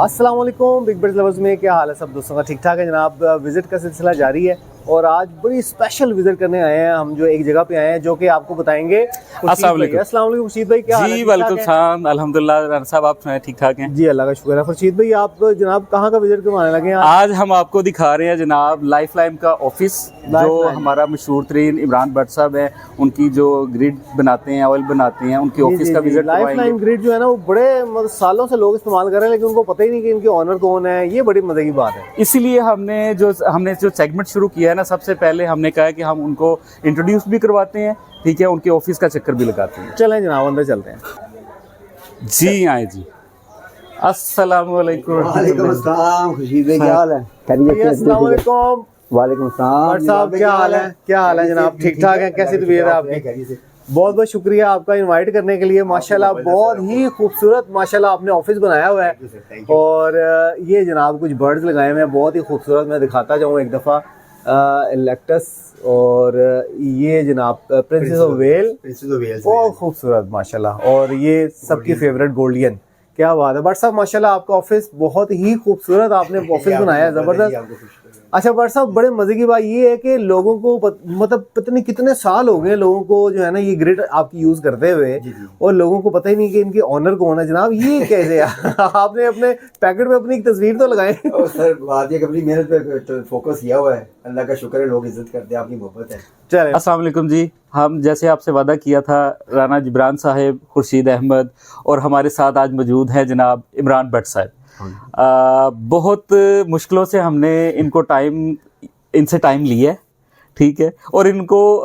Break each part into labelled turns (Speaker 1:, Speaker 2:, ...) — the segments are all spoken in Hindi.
Speaker 1: अस्सलाम वालेकुम बिग बर्ड्स लवर्स में क्या हाल है सब दोस्तों का? ठीक ठाक है जनाब। विज़िट का सिलसिला जारी है और आज बड़ी स्पेशल विज़िट करने आए हैं हम, जो एक जगह पे आए हैं जो कि आपको बताएंगे। अस्सलाम वालेकुम खुर्शीद भाई, क्या हाल है?
Speaker 2: जी वालेकुम सलाम, अल्हम्दुलिल्लाह। राना साहब आप सुनाए ठीक ठाक हैं?
Speaker 1: जी अल्लाह का शुक्र है। खुर्शीद भाई आप जनाब कहाँ का विज़िट करवाने लगे हैं
Speaker 2: आज हम आपको दिखा रहे हैं जनाब लाइफ लाइन का ऑफिस, जो हमारा मशहूर तरीन इमरान भट्ट साहब है, उनकी जो ग्रिड बनाते हैं, ऑयल बनाते हैं, उनकी ऑफिस का विजिट
Speaker 1: लाइफ लाइन ग्रिड जो है ना वो बड़े सालों से लोग इस्तेमाल कर रहे हैं, लेकिन उनको पता ही नहीं कि इनके ऑनर कौन है। ये बड़ी मजे की बात है।
Speaker 2: इसीलिए हमने जो सेगमेंट शुरू किया है ना, सबसे पहले हमने कहा है कि हम उनको इंट्रोड्यूस भी करवाते हैं, ठीक है, उनके ऑफिस का चक्कर भी लगाते हैं।
Speaker 1: चलें जनाब अंदर चलते हैं।
Speaker 2: जी आए जी। अस्सलाम वालेकुम।
Speaker 3: वालेकुम अस्सलाम। खुर्शीद भाई क्या हाल है?
Speaker 1: अस्सलाम वालेकुम।
Speaker 3: वालेकुम अस्सलाम।
Speaker 1: भट्ट साहब क्या हाल है? क्या हाल है जनाब? ठीक ठाक है? कैसी तबीयत है आपकी? बहुत बहुत शुक्रिया आपका इनवाइट करने के लिए। माशाल्लाह बहुत ही खूबसूरत माशाल्लाह आपने ऑफिस बनाया हुआ है और ये जनाब कुछ बर्ड्स लगाए हुए हैं बहुत ही खूबसूरत। मैं दिखाता जाऊँ एक दफ़ा। इलेक्टस और ये जनाब प्रिंसेस ऑफ वेल, बहुत खूबसूरत माशाल्लाह। और ये सबकी फेवरेट गोल्डियन। क्या बात है भट्ट साहब, माशाल्लाह आपका ऑफिस बहुत ही खूबसूरत आपने ऑफिस बनाया है, जबरदस्त। अच्छा भट्ट साहब, बड़े मजे की बात ये है कि लोगों को मतलब पता नहीं कितने साल हो गए लोगों को जो है ना ये ग्रिड आपकी यूज करते हुए, और लोगों को पता ही नहीं कि इनके ऑनर कौन है। जनाब ये कैसे आपने अपने पैकेट में अपनी एक तस्वीर तो लगाई।
Speaker 3: सर बात ये अपनी मेहनत पे फोकस किया हुआ है, अल्लाह का शुक्र है, लोग इज्जत करते हैं, आपकी मोहब्बत है। चले
Speaker 2: अस्सलाम वालेकुम जी। हम जैसे आपसे वादा किया था, राना जिब्रान साहब, खुर्शीद अहमद और हमारे साथ आज मौजूद है जनाब इमरान भट्ट साहब। बहुत मुश्किलों से हमने इनसे टाइम लिया है, ठीक है, और इनको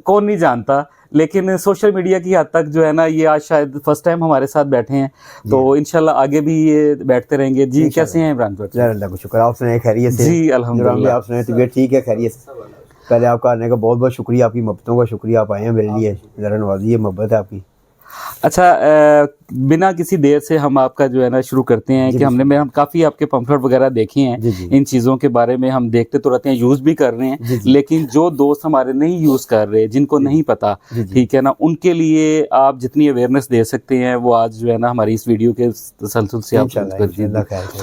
Speaker 2: कौन नहीं जानता, लेकिन सोशल मीडिया की हद तक जो है ना ये आज शायद फर्स्ट टाइम हमारे साथ बैठे हैं, तो इंशाल्लाह आगे भी ये बैठते रहेंगे। जी कैसे हैं इमरान भट्ट?
Speaker 3: अल्लाह का शुक्र, आप सुनाए खैरियत से? जी
Speaker 2: अल्हम्दुलिल्लाह।
Speaker 3: आप सुनाए तबीयत ठीक है, खैरियत? पहले आपका आने का बहुत बहुत शुक्रिया, आपकी मोहब्बतों का शुक्रिया, आप आए हैं मेरे लिए, ज़रा नवाजी है, मोहब्बत है आपकी।
Speaker 2: अच्छा, बिना किसी देर से हम आपका जो है ना शुरू करते हैं कि हम काफ़ी आपके पम्फलेट वगैरह देखे हैं, इन चीज़ों के बारे में हम देखते तो रहते हैं, यूज़ भी कर रहे हैं, लेकिन जो दोस्त हमारे नहीं यूज़ कर रहे, जिनको नहीं पता, ठीक है ना, उनके लिए आप जितनी अवेयरनेस दे सकते हैं वो आज जो है ना हमारी इस वीडियो के तसलसल से आप कर दीजिए।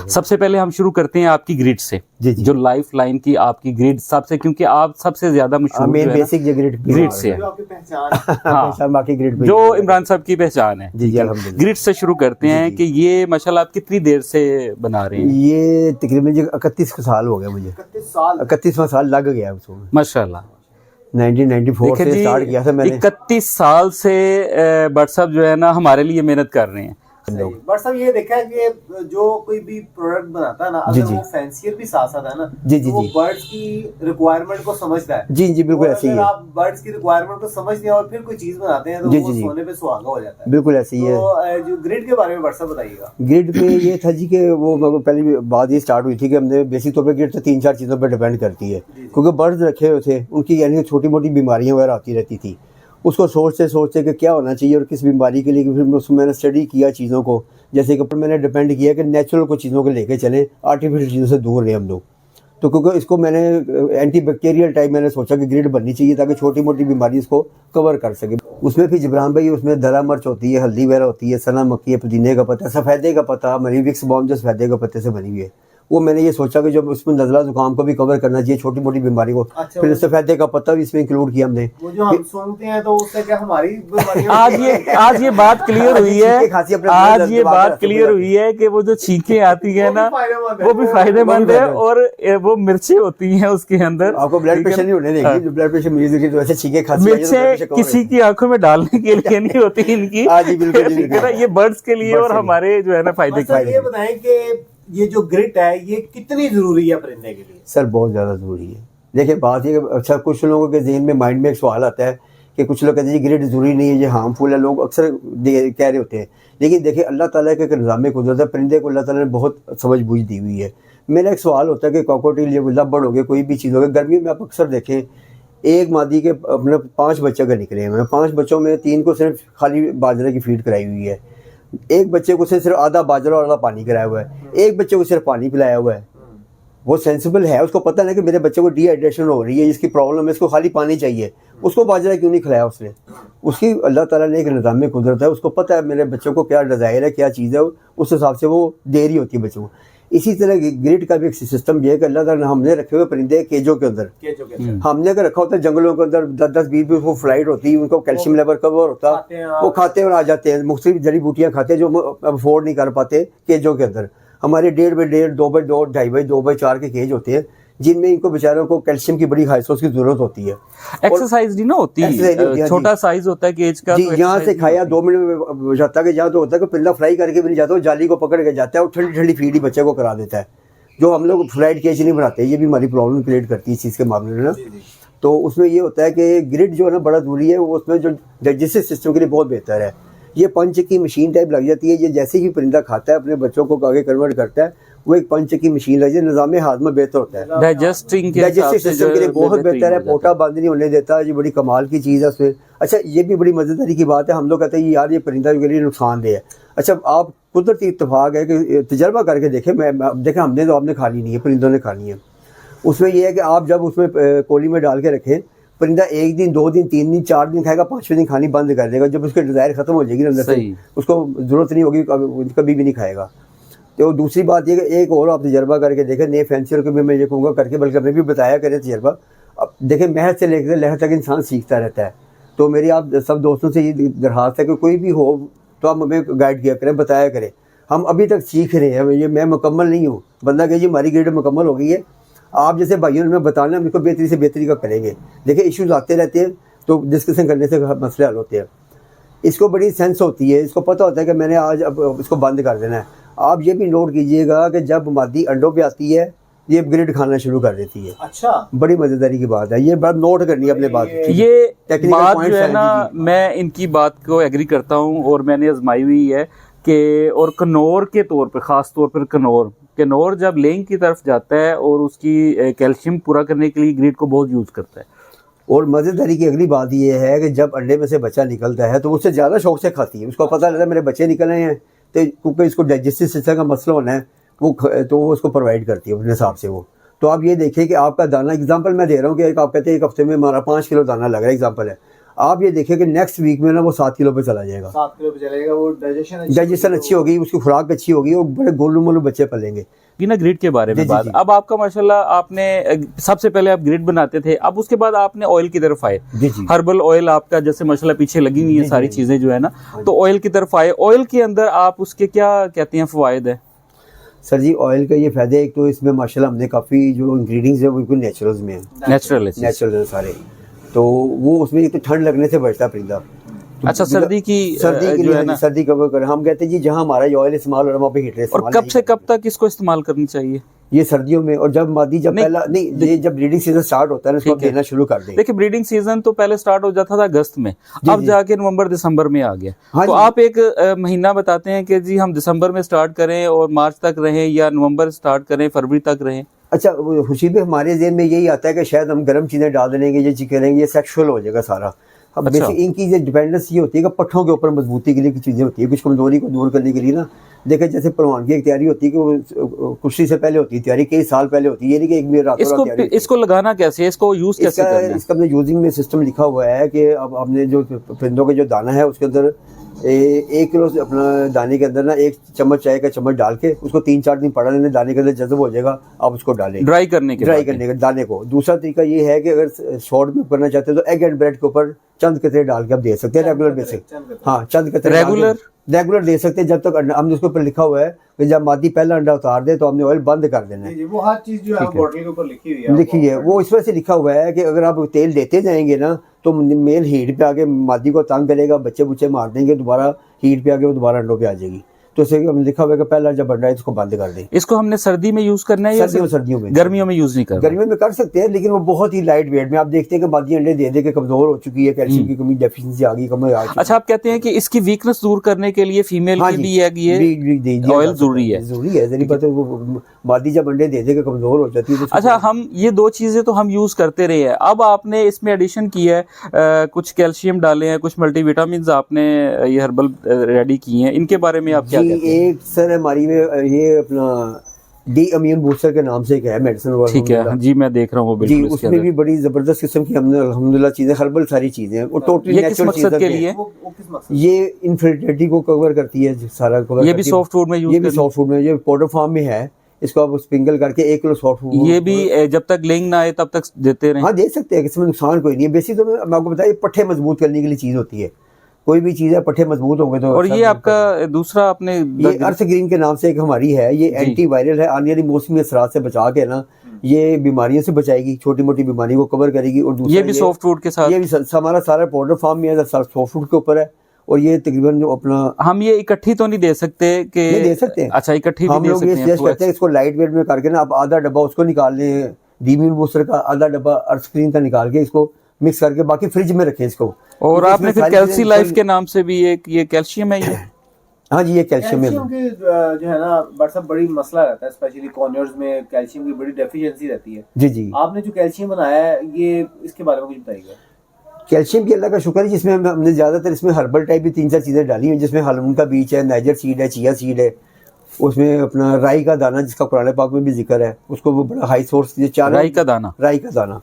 Speaker 2: सबसे पहले हम शुरू करते हैं आपकी ग्रिड से, जो लाइफ लाइन की आपकी ग्रिड सबसे, क्योंकि आप सबसे ज्यादा मशहूर ग्रिड से जो इमरान साहब की पहचान है। जी ग्रिड से शुरू करते हैं कि ये माशाल्लाह आप कितनी देर से बना रहे हैं?
Speaker 3: ये तकरीबन 31 साल हो गया मुझे। 31वां साल लग गया उसको
Speaker 2: माशाल्लाह।
Speaker 3: 1994 से स्टार्ट किया था मैंने।
Speaker 2: 31 साल से भट्ट साहब जो है ना हमारे लिए मेहनत कर रहे हैं।
Speaker 1: बट सब ये देखा है कि जो कोई भी प्रोडक्ट बनाता है ना, अगर वो फैंसियर भी साथ साथ है ना, तो वो बर्ड्स की रिक्वायरमेंट को समझता है।
Speaker 3: जी बिल्कुल ऐसे ही है।
Speaker 1: आप बर्ड्स की रिक्वायरमेंट को समझते हैं और फिर कोई चीज बनाते हैं तो वो सोने पे सुहागा हो जाता है।
Speaker 3: बिल्कुल ऐसे ही है।
Speaker 1: तो जो ग्रिड के बारे में बट सब बताइएगा।
Speaker 3: ग्रिड में ये था जी कि वो पहले बात ये स्टार्ट हुई थी कि हमने बेसिक तौर पर ग्रिड तो 3-4 चीज़ों पर डिपेंड करती है, क्योंकि बर्ड्स रखे हुए थे, उनकी यानी छोटी मोटी बीमारियाँ वगैरह आती रहती थी। उसको सोचते कि क्या होना चाहिए और किस बीमारी के लिए, फिर उसमें मैंने स्टडी किया चीज़ों को, जैसे कि मैंने डिपेंड किया कि नेचुरल कुछ चीज़ों को लेके चलें, आर्टिफिशियल चीज़ों से दूर रहे हम लोग। तो क्योंकि इसको मैंने एंटी बैक्टीरियल टाइप मैंने सोचा कि ग्रिड बननी चाहिए ताकि छोटी मोटी बीमारी इसको कवर कर सके। उसमें फिर जिब्रान भाई, उसमें दरा मिर्च होती है, हल्दी वगैरह होती है, सना मक्खी है, पुदीने का पत्ता, सफ़ेदे का पत्ता, मरी विक्स बॉम्ब जो सफ़ेदे के पत्ते से बनी हुई है, वो मैंने ये सोचा कि जब उसमें नज़ला जुकाम को भी कवर करना चाहिए, छोटी मोटी बीमारी को। अच्छा, फिर सफ़ेदे का पत्ता भी इसमें इंक्लूड किया हमने।
Speaker 1: वो जो हम सूंघते हैं तो उससे क्या हमारी
Speaker 2: आज ये बात क्लियर हुई है, आज ये बात क्लियर हुई है कि वो जो छींकें आती है ना वो भी फायदेमंद है, और वो मिर्चें होती हैं उसके अंदर, आपको
Speaker 3: ब्लड प्रेशर नहीं होने देगी। जो ब्लड प्रेशर मरीज की तो ऐसे छींकें खाती है,
Speaker 2: मिर्चें किसी की आंखों में डालने के लिए नहीं होती इनकी, ये बर्ड्स के लिए और हमारे जो है ना फायदे के लिए।
Speaker 1: ये बताएं कि ये जो ग्रिड है ये कितनी जरूरी है परिंदे के लिए?
Speaker 3: सर बहुत ज़्यादा ज़रूरी है। देखिए बात ये, अच्छा कुछ लोगों के जहन में माइंड में एक सवाल आता है कि कुछ लोग कहते हैं ग्रिड ज़रूरी नहीं है, ये हार्मफुल है, लोग अक्सर कह रहे होते हैं। लेकिन देखिए अल्लाह ताला के एक निज़ाम कुदरत है, परिंदे को अल्लाह ताला ने बहुत समझ बूझ दी हुई है। मेरा एक सवाल होता है कि कॉकरोच या लव बर्ड हो गए, कोई भी चीज़ हो गई, गर्मियों में आप अक्सर देखें एक मादी के अपने 5 बच्चे का निकले हैं, 5 बच्चों में 3 को सिर्फ खाली बाजरे की फीड कराई हुई है, एक बच्चे को सिर्फ आधा बाजरा और आधा पानी कराया हुआ है, एक बच्चे को सिर्फ पानी पिलाया हुआ है। वो सेंसिबल है, उसको पता नहीं कि मेरे बच्चे को डिहाइड्रेशन हो रही है, इसकी प्रॉब्लम है, इसको खाली पानी चाहिए, उसको बाजरा क्यों नहीं खिलाया उसने? उसकी अल्लाह ताला ने एक निज़ाम में कुदरत है, उसको पता है मेरे बच्चों को क्या डिज़ायर है, क्या चीज़ है, उस हिसाब से वो दे रही होती है बच्चों को। इसी तरह ग्रिड का भी एक सिस्टम ये है कि अल्लाह ताला ने हमने रखे हुए परिंदे केजों के अंदर, हमने अगर रखा होता है जंगलों के अंदर 10-10-20 वो फ्लाइट होती है, उनको कैल्शियम लेवल कवर होता, वो खाते और आ जाते हैं, मुख्तलिफ जड़ी बूटियाँ खाते हैं जो अफोर्ड नहीं कर पाते केजों के अंदर। हमारे 1.5 बाई 1.5, 2 बाई 2, 2.5 बाई 2 बाई 4 के केज होते हैं जिनमें इनको बेचारों को कैल्शियम की बड़ी हाई सोर्स की जरूरत होती है।
Speaker 2: एक्सरसाइज नहीं ना होती, छोटा साइज होता है केज का,
Speaker 3: जी यहाँ से खाया 2 मिनट में जाता है, जहाँ तो होता है कि पिल्ला फ्राई करके भी नहीं जाता, वो जाली को पकड़ के जाता है और ठंडी ठंडी फीड ही बच्चे को करा देता है, जो हम लोग फ्राइड केज नहीं बनाते। ये भी हमारी प्रॉब्लम क्रिएट करती है इस चीज़ के मामले में ना। तो उसमें ये होता है कि ग्रिड जो है ना बड़ा जरूरी है, वो उसमें जो डाइजेस्टिव सिस्टम के लिए बहुत बेहतर है। ये पंच की मशीन टाइप लग जाती है, ये जैसे ही परिंदा खाता है अपने बच्चों को आगे कन्वर्ट करता है, वो एक पंच की मशीन लग जाती है, निज़ाम हाजमा बेहतर होता है, डाइजेस्टिव सिस्टम के लिए बहुत बेहतर है, पोटा बंद नहीं होने देता, ये बड़ी कमाल की चीज़ है उसमें। अच्छा ये भी बड़ी मज़ेदारी की बात है, हम लोग कहते हैं यार ये परिंदा के लिए नुकसानदेह है। अच्छा आप कुदरती इत्तेफाक है कि तजर्बा करके देखें, देखें हमने तो आपने खानी नहीं है, परिंदों ने खानी है। उसमें यह है कि आप जब उसमें कोली में डाल के रखें, परिंदा 1 दिन 2 दिन 3 दिन 4 दिन खाएगा, 5वें दिन खानी बंद कर देगा। जब उसके डिज़ायर खत्म हो जाएगी अंदर से, उसको ज़रूरत नहीं होगी, कभी भी नहीं खाएगा। तो दूसरी बात ये कि एक और आप तजर्बा करके देखें, नए फैंसियर को भी मैं ये कहूँगा करके, बल्कि मैं भी बताया करें तजर्बा। अब देखें महज से लेकर लहर तक इंसान सीखता रहता है। तो मेरी आप सब दोस्तों से ये दरख्वास्त है कि कोई भी हो तो आप हमें गाइड किया करें, बताया करें। हम अभी तक सीख रहे हैं, ये मैं मुकम्मल नहीं हूँ। बंदा कहे जी हमारी ग्रेड मुकम्मल हो गई है, आप जैसे भाइयों ने बताना, हम इसको बेहतरी से बेहतरी का करेंगे। देखिए इश्यूज आते रहते हैं, तो डिस्कशन करने से मसले हल होते हैं। इसको बड़ी सेंस होती है, इसको पता होता है कि मैंने आज अब इसको बंद कर देना है। आप ये भी नोट कीजिएगा कि जब मादी अंडों पे आती है, ये ग्रिड खाना शुरू कर देती है। अच्छा, बड़ी मजेदारी की बात है, ये बात नोट करनी है अपने बात।
Speaker 2: ये बात जो है ना, मैं इनकी बात को एग्री करता हूँ और मैंने आजमाई हुई है कि, और कनौर के तौर पर, ख़ास तौर पर कनौर जब लेंग की तरफ जाता है और उसकी कैल्शियम पूरा करने के लिए ग्रिड को बहुत यूज़ करता है।
Speaker 3: और मज़ेदारी की अगली बात ये है कि जब अंडे में से बच्चा निकलता है तो उससे ज़्यादा शौक से खाती है। उसको पता लगता है मेरे बच्चे निकल रहे हैं, तो क्योंकि इसको डाइजेस्टिव सिस्टम का मसला होना है, वो उसको प्रोवाइड करती है अपने हिसाब से वो। तो आप ये देखिए कि आपका दाना, एग्जांपल मैं दे रहा हूँ कि आप कहते हैं 1 हफ्ते में हमारा 5 किलो दाना लग रहा है, एग्जांपल है। आप ये देखिए कि नेक्स्ट वीक में ना वो 7 किलो पे चला जाएगा।
Speaker 1: 7 किलो पे चलेगा, वो
Speaker 3: डाइजेशन अच्छी होगी, उसकी खुराक अच्छी होगी और बड़े गोलू मोलू बच्चे पलेंगे।
Speaker 2: ना ग्रिड के बारे में बात, अब आपका माशाल्लाह, आपने सबसे पहले आप ग्रिड बनाते थे, अब उसके बाद आपने ऑयल की तरफ आए। हर्बल ऑयल आपका जैसे माशाल्लाह पीछे लगी हुई है सारी चीजें जो है ना, तो ऑयल की तरफ आए। ऑयल के अंदर आप उसके क्या कहते हैं फवायद है?
Speaker 3: सर जी ऑयल का ये फायदा है, एक तो इसमें माशाल्लाह हमने काफ़ी जो इंग्रेडिएंट्स है वो बिल्कुल नेचुरल में है, नेचुरल है सारे। तो वो उसमें एक तो ठंड लगने से बचता है परिंदा।
Speaker 2: अच्छा, सर्दी के लिए
Speaker 3: सर्दी कवर करें, हम कहते हैं जी जहाँ हमारा ये ऑयल इस्तेमाल हो रहा है वहाँ पे हीटर इस्तेमाल।
Speaker 2: और कब से कब तक इसको इस्तेमाल करनी चाहिए?
Speaker 3: ये सर्दियों में, और जब मादी जब पहला नहीं, ये जब ब्रीडिंग सीजन स्टार्ट होता है ना, इसको देना शुरू कर दें।
Speaker 2: देखिए ब्रीडिंग सीजन तो पहले स्टार्ट हो जाता था अगस्त में, अब जाके नवंबर दिसंबर में आ गया। तो आप एक महीना बताते हैं कि जी हम दिसंबर में स्टार्ट करें और मार्च तक रहें, या नवंबर स्टार्ट करें फरवरी तक रहें?
Speaker 3: अच्छा, खुशी भी हमारे ज़हन में यही आता है कि शायद हम गर्म चीज़ें डाल देंगे, ये करेंगे, ये सेक्सुअल हो जाएगा सारा। अब बेसिक इनकी जो डिपेंडेंस ये होती है कि पट्ठों के ऊपर मजबूती के लिए की चीज़ें होती है, कुछ कमजोरी को दूर करने के लिए ना। देखिए जैसे परवान की एक तैयारी होती है कि वो कुश्ती से पहले होती है तैयारी, कई साल पहले होती है, ये नहीं कि एक भी रात
Speaker 2: इसको लगाना कैसे है, इसको यूज़ कैसे करना है?
Speaker 3: इसका अपने यूजिंग में सिस्टम लिखा हुआ है कि अब आपने जो परिंदों का जो दाना है उसके अंदर 1 किलो अपना दाने के अंदर ना 1 चम्मच चाय का चम्मच डाल के उसको 3-4 दिन पड़ा लेने, दाने के अंदर जज्ब हो जाएगा, आप उसको डालें
Speaker 2: ड्राई करने के
Speaker 3: दाने को। दूसरा तरीका ये है कि अगर शॉर्ट में करना चाहते हैं तो एग एंड ब्रेड के ऊपर चंद कतरे डाल के आप दे सकते हैं रेगुलर बेसिस। हाँ, चंद कतरे रेगुलर दे सकते हैं जब तक हमने उसके ऊपर लिखा हुआ है कि जब मादी पहला अंडा उतार दे तो हमने ऑयल बंद कर देना है।
Speaker 1: वो हर चीज जो है बोतल के ऊपर लिखी
Speaker 3: है, वो इस वजह से लिखा हुआ है कि अगर आप तेल देते जाएंगे ना तो मेल हीट पे आके मादी को तंग करेगा, बच्चे बुच्चे मार देंगे, दोबारा हीट पे आके वो दोबारा अंडों पे आ जाएगी। तो उसे हम लिखा हुआ है कि पहला जब अंडा है इसको बंद कर दें।
Speaker 2: इसको हमने सर्दी में यूज करना है या
Speaker 3: सर्दियों में,
Speaker 2: गर्मियों में यूज नहीं करना?
Speaker 3: गर्मियों में कर सकते हैं, लेकिन वो बहुत ही लाइट वेट में। आप देखते हैं कि मादी अंडे दे दे के कमजोर हो चुकी है, कैल्शियम की कमी, डेफिशिएंसी आ गई, कमी आ चुकी।
Speaker 2: अच्छा, आप कहते हैं कि इसकी वीकनेस दूर करने के लिए फीमेल की भी है ये ऑयल जरूरी है?
Speaker 3: जरूरी है, जरूरी बात है। वो मादी जब अंडे दे दे के कमजोर हो जाती है।
Speaker 2: अच्छा, हम ये दो चीजें तो हम यूज करते रहे हैं, अब आपने इसमें एडिशन किया है, कुछ कैल्शियम डाले हैं, कुछ मल्टीविटामिन आपने ये हर्बल रेडी किए हैं, इनके बारे में आप क्या कहते हैं?
Speaker 3: एक सर हमारी में ये अपना डी इम्यून बूस्टर के नाम से एक है मेडिसिन।
Speaker 2: ठीक है जी, मैं देख रहा हूँ
Speaker 3: जी, उसमें भी बड़ी जबरदस्त किस्म की हमने अल्हम्दुलिल्लाह चीजें, हर्बल सारी चीजें, वो टोटली नेचुरल चीजें के लिए। ये इनफर्टिलिटी को कवर करती है, सारा कवर।
Speaker 2: ये भी सॉफ्ट फूड में यूज,
Speaker 3: ये भी सॉफ्ट फूड में, ये पाउडर फॉर्म में है। इसको आप स्प्रिंकल करके 1 किलो सॉफ्ट फूड,
Speaker 2: ये भी जब तक लेंग ना आए तब तक देते रहे?
Speaker 3: हाँ, दे सकते हैं, इसमें नुकसान कोई नहीं है। बेसिक तो मैं आपको बताया, पट्टे मजबूत करने के लिए चीज होती है। कोई भी चीज है, पट्टे मजबूत होंगे तो।
Speaker 2: और ये आपका दूसरा आपने
Speaker 3: ये अर्थ ग्रीन के नाम से एक हमारी है, ये एंटी वायरल है, आने वाली मौसमी असरात से बचा के ना ये बीमारियों से बचाएगी, छोटी मोटी बीमारियों को कवर करेगी। और दूसरा
Speaker 2: ये भी सॉफ्ट फूड के साथ,
Speaker 3: ये भी हमारा सारा पाउडर फॉर्म में है, सॉफ्ट फूड के ऊपर है। और ये तकरीबन जो अपना, हम
Speaker 2: ये इकट्ठी तो नहीं दे सकते कि
Speaker 3: दे सकते हैं?
Speaker 2: अच्छा, इकट्ठी भी
Speaker 3: हम लोग ये सजेस्ट करते हैं इसको लाइट वेट में करके ना, आप आधा डब्बा उसको निकाल लें, डीम्यून बूस्टर का आधा डब्बा अर्थ स्क्रीन का निकाल के इसको मिक्स करके बाकी फ्रिज में रखें इसको।
Speaker 2: और आपने फिर कैल्सी लाइफ के नाम से भी एक ये कैल्शियम है ये?
Speaker 3: हाँ जी, ये कैल्शियम है।
Speaker 1: के जो है ना बट सब बड़ी मसला रहता है, स्पेशली कॉर्नियर्स में कैल्शियम की बड़ी डेफिशिएंसी रहती है।
Speaker 3: जी जी,
Speaker 1: आपने जो कैल्शियम बनाया है, ये इसके बारे में कुछ बताइएगा।
Speaker 3: कैल्शियम की अल्लाह का शुक्र है, जिसमें हमने ज्यादातर इसमें हर्बल टाइप भी 3-4 चीजें डाली हैं, जिसमें हलमून का बीज है, नाइजर सीड है, चिया सीड है, उसमें अपना राई का दाना जिसका कुरान पाक में भी जिक्र है, उसको वो बड़ा हाई सोर्स, ये 4
Speaker 2: राई का दाना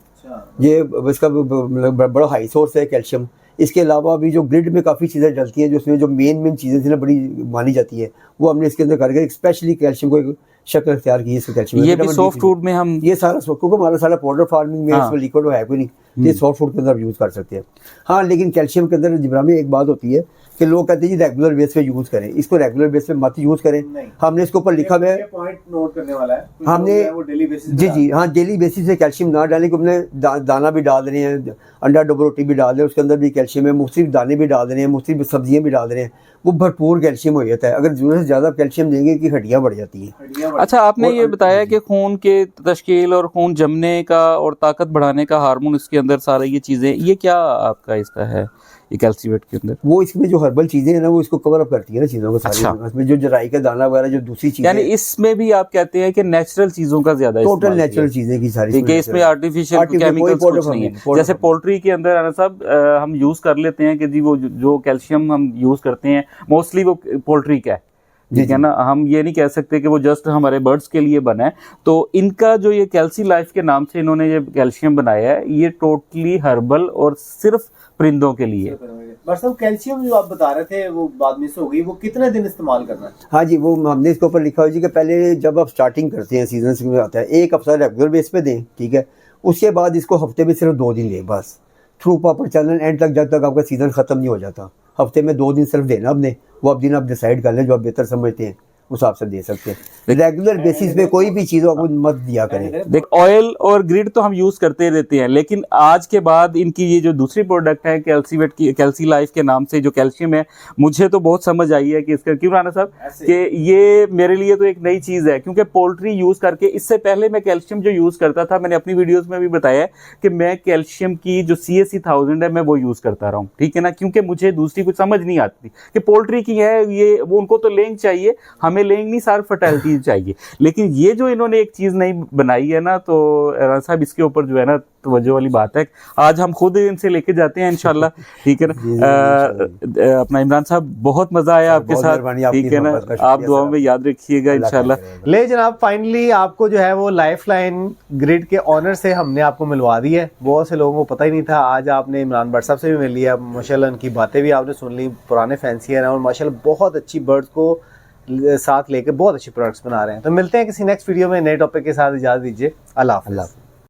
Speaker 3: ये इसका बड़ा हाई सोर्स है कैल्शियम। इसके अलावा भी जो ग्रिड में काफ़ी चीज़ें डलती हैं, जो उसमें जो मेन चीज़ें थी ना बड़ी मानी जाती है, वो हमने इसके अंदर करके स्पेशली कैल्शियम को एक शक्ल इख्तियार की है। इसका कैल्शियम
Speaker 2: ये भी सॉफ्ट फूड में हम
Speaker 3: ये सारा, क्योंकि हमारा सारा पाउडर फार्मिंग में इसमें लिक्विड है कोई नहीं, ये सॉफ्ट फूड के अंदर यूज़ कर सकते हैं। हाँ, लेकिन कैल्शियम के अंदर जिब्रान में एक बात होती है कि लोग कहते हैं जी रेगुलर बेस पे यूज करें, इसको रेगुलर बेस पे मत यूज करें। हमने इसके ऊपर लिखा हुआ है,
Speaker 1: पॉइंट नोट करने वाला है
Speaker 3: हमने
Speaker 1: डेली बेसिस
Speaker 3: जी जी हाँ, डेली बेसिस पे कैल्शियम ना डालें, कि हमने दाना भी डाल रहे हैं, अंडा डुबो रोटी भी डाल रहे हैं, उसके अंदर भी कैल्शियम है, मुख्तलिफ दाने भी डाल रहे हैं, मुख्तलिफ सब्जियां भी डाल रहे हैं, वो भरपूर कैल्शियम हो जाता है। अगर जरूरत से ज्यादा कैल्शियम देंगे कि हड्डियां बढ़ जाती हैं।
Speaker 2: अच्छा, आपने ये बताया कि खून के तश्कील और खून जमने का और ताकत बढ़ाने का हार्मोन इसके अंदर सारी ये चीजें, ये क्या आपका इसका है ये कैल्सीवेट के अंदर?
Speaker 3: वो इसमें जो हर्बल चीजें हैं ना, वो इसको कवर अप करती है ना चीजों को सारी।
Speaker 2: अच्छा।
Speaker 3: इसमें जो जराई का दाना वगैरह जो दूसरी चीजें,
Speaker 2: यानी इसमें भी आप कहते हैं कि नेचुरल चीजों का ज्यादा
Speaker 3: टोटल नेचुरल चीजें की सारी,
Speaker 2: ठीक है, इसमें आर्टिफिशियल केमिकल्स कुछ नहीं है। जैसे पोल्ट्री के अंदर आना सब हम यूज कर लेते हैं कि जी वो जो कैल्शियम हम यूज करते हैं मोस्टली वो पोल्ट्री का है, ठीक है ना, हम ये नहीं कह सकते कि वो जस्ट हमारे बर्ड्स के लिए बना है। तो इनका जो ये कैल्सी लाइफ के नाम से इन्होंने ये कैल्शियम बनाया है, ये टोटली हर्बल और सिर्फ परिंदों के लिए।
Speaker 1: बस कैल्शियम जो आप बता रहे थे वो बाद में से हो गई, वो कितने दिन इस्तेमाल करना है?
Speaker 3: हाँ जी, वो हमने इसके ऊपर लिखा हुआ जी कि पहले जब आप स्टार्टिंग करते हैं सीजन में आता है, 1 हफ्ता रेगुलर बेस पे दें, ठीक है। उसके बाद इसको हफ्ते में सिर्फ 2 दिन लें बस, थ्रू प्रॉपर चैनल एंड तक, जब तक आपका सीजन खत्म नहीं हो जाता। हफ्ते में 2 दिन सिर्फ देना आपने, वो अब दिन आप डिसाइड कर लें जो आप बेहतर समझते हैं, उस हिसाब से दे सकते हैं। रेगुलर बेसिस पे कोई भी चीज़ आपको मत दिया करें।
Speaker 2: देख, ऑयल और ग्रिड तो हम यूज करते रहते हैं, लेकिन आज के बाद इनकी ये जो दूसरी प्रोडक्ट है कैल्सीवेट की, कैल्सी लाइफ के नाम से जो कैल्शियम है, मुझे तो बहुत समझ आई है कि इसका क्यों राना साहब कि ये मेरे लिए तो एक नई चीज है, क्योंकि पोल्ट्री यूज करके, इससे पहले मैं कैल्शियम जो यूज करता था, मैंने अपनी वीडियोस में भी बताया कि मैं कैल्शियम की जो CSC 1000 है मैं वो यूज करता रहा हूँ, ठीक है ना, क्योंकि मुझे दूसरी कुछ समझ नहीं आती कि पोल्ट्री की है ये, वो उनको तो लेंग चाहिए, हमें लेंग नहीं, सार फर्टिलिटी चाहिए। लेकिन ये जो इन्होंने एक चीज नई बनाई है ना, तो राना साहब इसके ऊपर जो है ना तवज्जो वाली बात है, आज हम खुद इनसे लेके जाते हैं इंशाल्लाह, ठीक है ना। अपना इमरान साहब, बहुत मजा आया आपके साथ, ठीक है ना, आप दुआओं में याद रखिएगा इंशाल्लाह।
Speaker 1: ले जनाब, फाइनली आपको जो है वो लाइफलाइन ग्रिड के ऑनर से हमने आपको मिलवा दी है। बहुत से लोगों को पता ही नहीं था, आज आपने इमरान भट्ट साहब से भी मिल लिया, माशाल्लाह उनकी बातें भी आपने सुन ली, पुराने फैंसियर हैं और माशाल्लाह बहुत अच्छी बर्ड्स को साथ लेकर बहुत अच्छी प्रोडक्ट्स बना रहे हैं। तो मिलते हैं किसी नेक्स्ट वीडियो में नए टॉपिक के साथ, इजाजत दीजिए, अल्लाह हाफ़िज़।